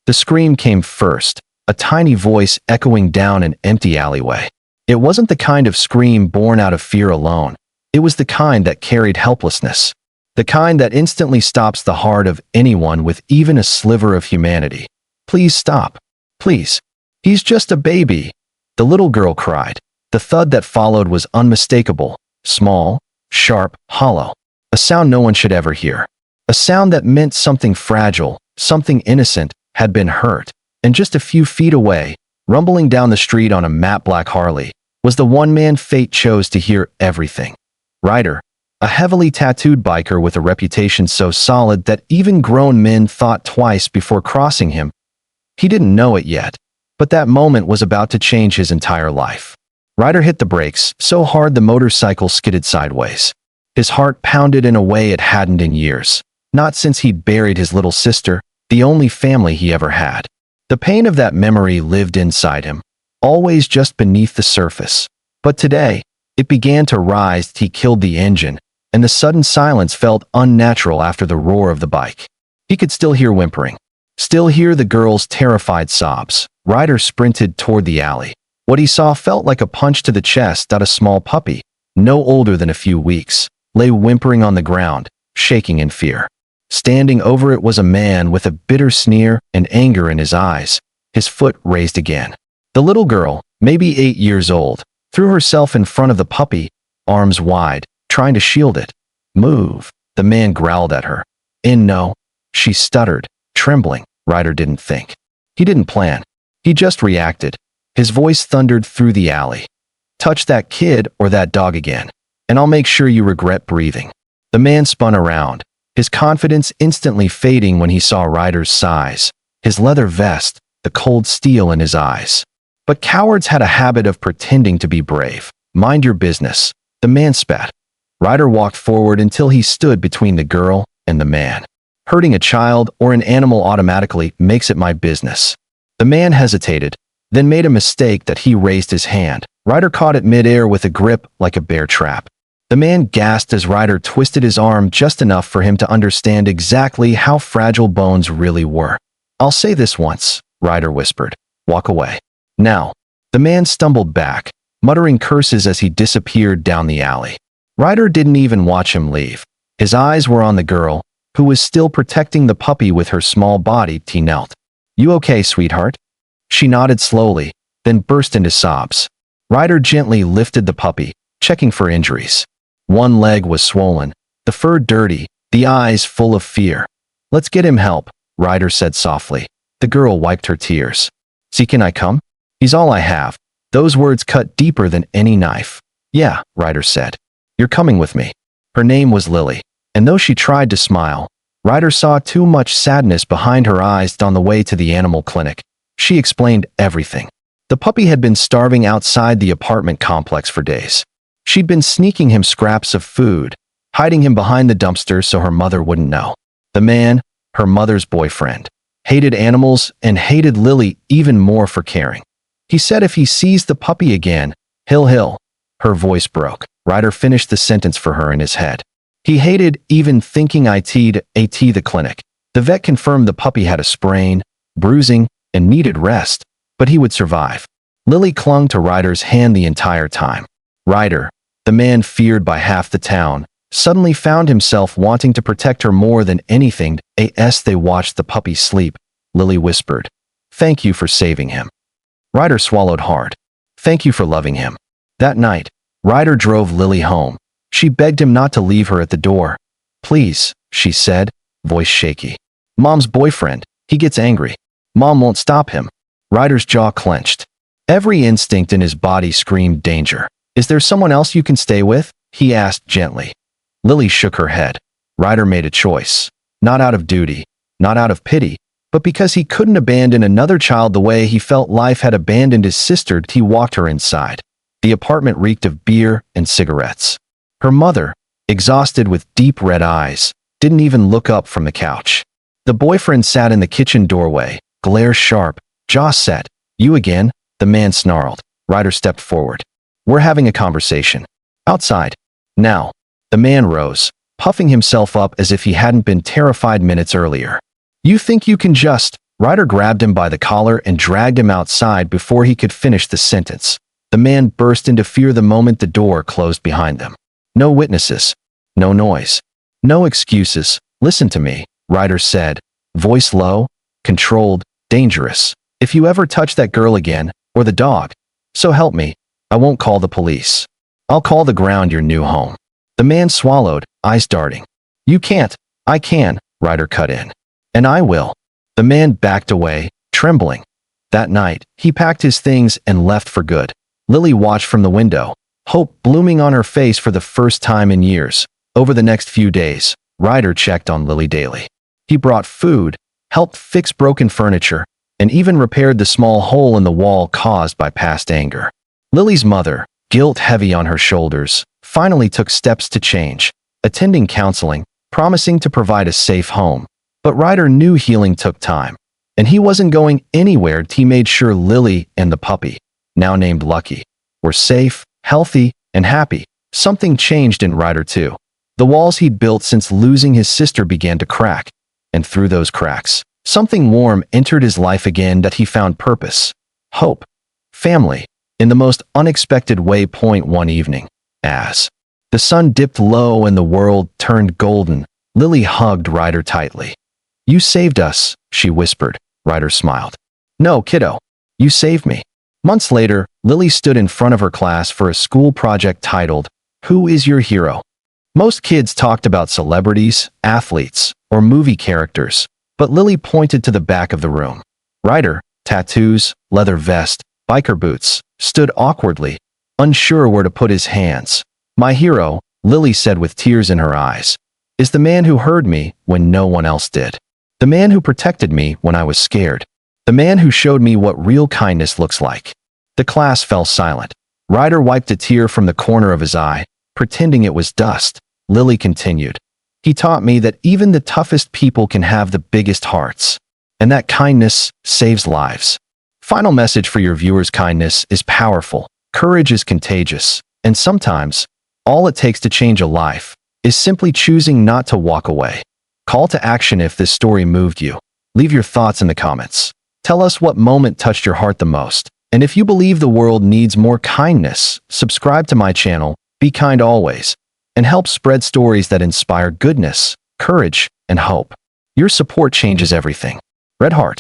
The scream came first, a tiny voice echoing down an empty alleyway. It wasn't the kind of scream born out of fear alone. It was the kind that carried helplessness. The kind that instantly stops the heart of anyone with even a sliver of humanity. "Please stop. Please. He's just a baby," the little girl cried. The thud that followed was unmistakable, small, sharp, hollow. A sound no one should ever hear. A sound that meant something fragile, something innocent, had been hurt. And just a few feet away, rumbling down the street on a matte black Harley, was the one man fate chose to hear everything. Ryder, a heavily tattooed biker with a reputation so solid that even grown men thought twice before crossing him. He didn't know it yet, but that moment was about to change his entire life. Ryder hit the brakes so hard the motorcycle skidded sideways. His heart pounded in a way it hadn't in years, not since he'd buried his little sister, the only family he ever had. The pain of that memory lived inside him, always just beneath the surface. But today, it began to rise. He killed the engine, and the sudden silence felt unnatural after the roar of the bike. He could still hear whimpering, still hear the girl's terrified sobs. Ryder sprinted toward the alley. What he saw felt like a punch to the chest. A small puppy, no older than a few weeks, lay whimpering on the ground, shaking in fear. Standing over it was a man with a bitter sneer and anger in his eyes, his foot raised again. The little girl, maybe 8 years old, threw herself in front of the puppy, arms wide, trying to shield it. "Move," the man growled at her. "No," she stuttered, trembling. Ryder didn't think. He didn't plan. He just reacted. His voice thundered through the alley. "Touch that kid or that dog again, and I'll make sure you regret breathing." The man spun around, his confidence instantly fading when he saw Ryder's size, his leather vest, the cold steel in his eyes. But cowards had a habit of pretending to be brave. "Mind your business," the man spat. Ryder walked forward until he stood between the girl and the man. "Hurting a child or an animal automatically makes it my business." The man hesitated, then made a mistake that he raised his hand. Ryder caught it midair with a grip like a bear trap. The man gasped as Ryder twisted his arm just enough for him to understand exactly how fragile bones really were. "I'll say this once," Ryder whispered. "Walk away." "Now." The man stumbled back, muttering curses as he disappeared down the alley. Ryder didn't even watch him leave. His eyes were on the girl, who was still protecting the puppy with her small body. He knelt. "You okay, sweetheart?" She nodded slowly, then burst into sobs. Ryder gently lifted the puppy, checking for injuries. One leg was swollen, the fur dirty, the eyes full of fear. "Let's get him help," Ryder said softly. The girl wiped her tears. "See, can I come? He's all I have." Those words cut deeper than any knife. "Yeah," Ryder said. "You're coming with me." Her name was Lily, and though she tried to smile, Ryder saw too much sadness behind her eyes. On the way to the animal clinic, she explained everything. The puppy had been starving outside the apartment complex for days. She'd been sneaking him scraps of food, hiding him behind the dumpster so her mother wouldn't know. The man, her mother's boyfriend, hated animals and hated Lily even more for caring. He said if he sees the puppy again, he'll. Her voice broke. Ryder finished the sentence for her in his head. He hated even thinking it'd the clinic. The vet confirmed the puppy had a sprain, bruising, and needed rest, but he would survive. Lily clung to Ryder's hand the entire time. Ryder, the man feared by half the town, suddenly found himself wanting to protect her more than anything. As they watched the puppy sleep, Lily whispered, "Thank you for saving him." Ryder swallowed hard. "Thank you for loving him." That night, Ryder drove Lily home. She begged him not to leave her at the door. "Please," she said, voice shaky. "Mom's boyfriend, he gets angry. Mom won't stop him." Ryder's jaw clenched. Every instinct in his body screamed danger. "Is there someone else you can stay with?" he asked gently. Lily shook her head. Ryder made a choice. Not out of duty, not out of pity, but because he couldn't abandon another child the way he felt life had abandoned his sister. He walked her inside. The apartment reeked of beer and cigarettes. Her mother, exhausted with deep red eyes, didn't even look up from the couch. The boyfriend sat in the kitchen doorway, glare sharp, jaw set. "You again?" the man snarled. Ryder stepped forward. "We're having a conversation. Outside. Now." The man rose, puffing himself up as if he hadn't been terrified minutes earlier. "You think you can just..." Ryder grabbed him by the collar and dragged him outside before he could finish the sentence. The man burst into fear the moment the door closed behind them. No witnesses. No noise. No excuses. Listen to me, Ryder said, voice low, controlled, dangerous. If you ever touch that girl again, or the dog, so help me, I won't call the police. I'll call the ground your new home. The man swallowed, eyes darting. You can't. I can, Ryder cut in. And I will. The man backed away, trembling. That night, he packed his things and left for good. Lily watched from the window, hope blooming on her face for the first time in years. Over the next few days, Ryder checked on Lily daily. He brought food, helped fix broken furniture, and even repaired the small hole in the wall caused by past anger. Lily's mother, guilt heavy on her shoulders, finally took steps to change, attending counseling, promising to provide a safe home. But Ryder knew healing took time, and he wasn't going anywhere. He made sure Lily and the puppy, now named Lucky, were safe, healthy, and happy. Something changed in Ryder too. The walls he'd built since losing his sister began to crack, and through those cracks, something warm entered his life again that he found purpose, hope, family, in the most unexpected way. One evening, as the sun dipped low and the world turned golden, Lily hugged Ryder tightly. You saved us, she whispered. Ryder smiled. No, kiddo. You saved me. Months later, Lily stood in front of her class for a school project titled, Who is Your Hero? Most kids talked about celebrities, athletes, or movie characters, but Lily pointed to the back of the room. Ryder, tattoos, leather vest, biker boots, stood awkwardly, unsure where to put his hands. My hero, Lily said with tears in her eyes, is the man who heard me when no one else did. The man who protected me when I was scared. The man who showed me what real kindness looks like. The class fell silent. Ryder wiped a tear from the corner of his eye, pretending it was dust. Lily continued. He taught me that even the toughest people can have the biggest hearts, and that kindness saves lives. Final message for your viewers: kindness is powerful, courage is contagious, and sometimes, all it takes to change a life is simply choosing not to walk away. Call to action: if this story moved you, leave your thoughts in the comments. Tell us what moment touched your heart the most. And if you believe the world needs more kindness, subscribe to my channel, Be Kind Always, and help spread stories that inspire goodness, courage, and hope. Your support changes everything. Red Heart.